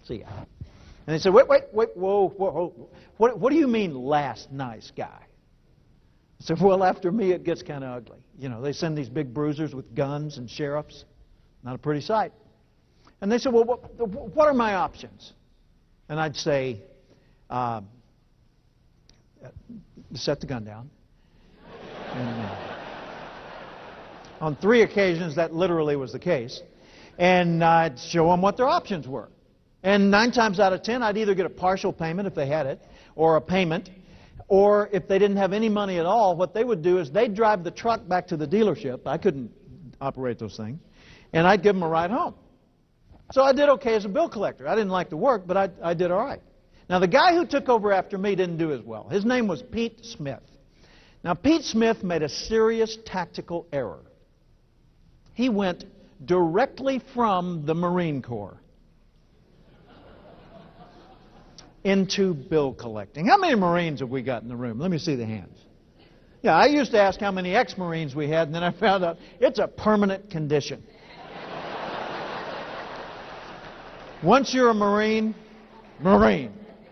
See ya. And they said, wait, whoa. What do you mean last nice guy? I said, well, after me it gets kind of ugly. You know, they send these big bruisers with guns and sheriffs. Not a pretty sight. And they said, well, what are my options? And I'd say, set the gun down. And, on 3 occasions, that literally was the case. And I'd show them what their options were. And 9 times out of 10, I'd either get a partial payment if they had it, or a payment, or if they didn't have any money at all, what they would do is they'd drive the truck back to the dealership. I couldn't operate those things. And I'd give them a ride home. So I did okay as a bill collector. I didn't like the work, but I did all right. Now, the guy who took over after me didn't do as well. His name was Pete Smith. Now, Pete Smith made a serious tactical error. He went directly from the Marine Corps into bill collecting. How many Marines have we got in the room? Let me see the hands. Yeah, I used to ask how many ex-Marines we had, and then I found out it's a permanent condition. Once you're a Marine,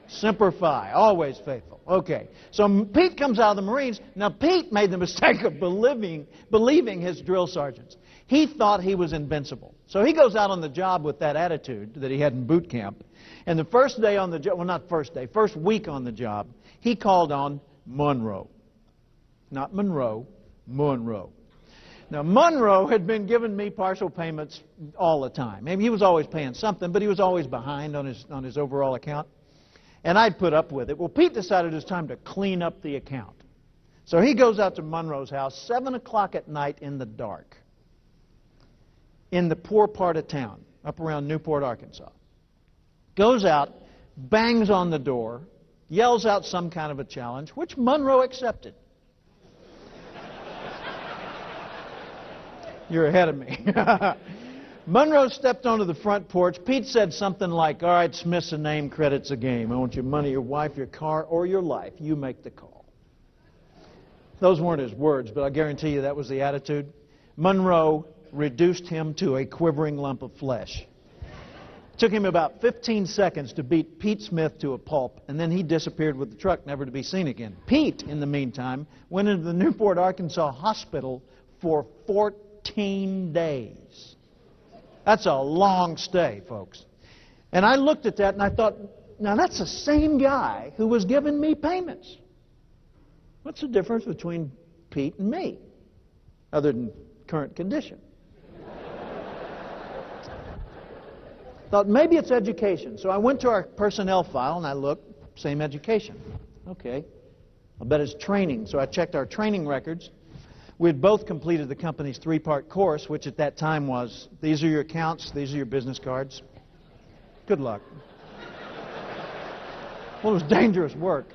Semper Fi, always faithful. Okay, so Pete comes out of the Marines. Now, Pete made the mistake of believing his drill sergeants. He thought he was invincible. So he goes out on the job with that attitude that he had in boot camp. And the first day on the job, well, not first day, first week on the job, he called on Monroe. Not Monroe, Monroe. Now, Monroe had been giving me partial payments all the time. Maybe he was always paying something, but he was always behind on his overall account. And I'd put up with it. Well, Pete decided it was time to clean up the account. So he goes out to Monroe's house, 7 o'clock at night in the dark, in the poor part of town, up around Newport, Arkansas. Goes out, bangs on the door, yells out some kind of a challenge, which Monroe accepted. You're ahead of me. Monroe stepped onto the front porch. Pete said something like, all right, Smith's a name, credit's a game. I want your money, your wife, your car, or your life. You make the call. Those weren't his words, but I guarantee you that was the attitude. Monroe reduced him to a quivering lump of flesh. It took him about 15 seconds to beat Pete Smith to a pulp, and then he disappeared with the truck, never to be seen again. Pete, in the meantime, went into the Newport, Arkansas hospital for 14 days. That's a long stay, folks. And I looked at that and I thought, now that's the same guy who was giving me payments. What's the difference between Pete and me, other than current condition? Thought maybe it's education. So I went to our personnel file and I looked, same education. Okay, I bet it's training. So I checked our training records. We had both completed the company's 3-part course, which at that time was, these are your accounts, these are your business cards. Good luck. Well, it was dangerous work.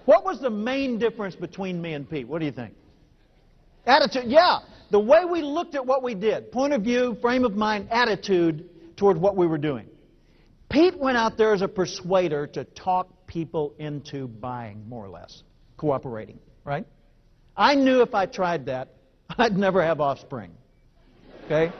What was the main difference between me and Pete? What do you think? Attitude. Yeah, the way we looked at what we did. Point of view, frame of mind, attitude toward what we were doing. Pete went out there as a persuader to talk people into buying, more or less, cooperating, right? I knew if I tried that, I'd never have offspring. Okay?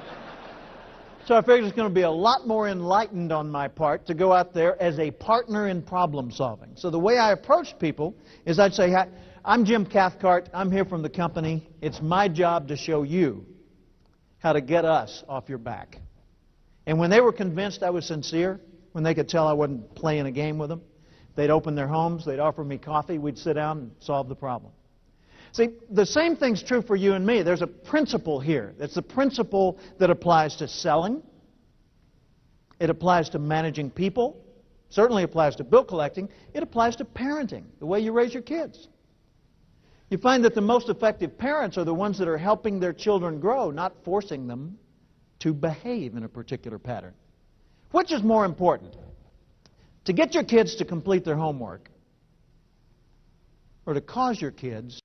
So I figured it's going to be a lot more enlightened on my part to go out there as a partner in problem solving. So the way I approached people is I'd say, hi, I'm Jim Cathcart. I'm here from the company. It's my job to show you how to get us off your back. And when they were convinced I was sincere, when they could tell I wasn't playing a game with them, they'd open their homes, they'd offer me coffee, we'd sit down and solve the problem. See, the same thing's true for you and me. There's a principle here. It's the principle that applies to selling. It applies to managing people. Certainly applies to bill collecting. It applies to parenting, the way you raise your kids. You find that the most effective parents are the ones that are helping their children grow, not forcing them to behave in a particular pattern. Which is more important? To get your kids to complete their homework, or to cause your kids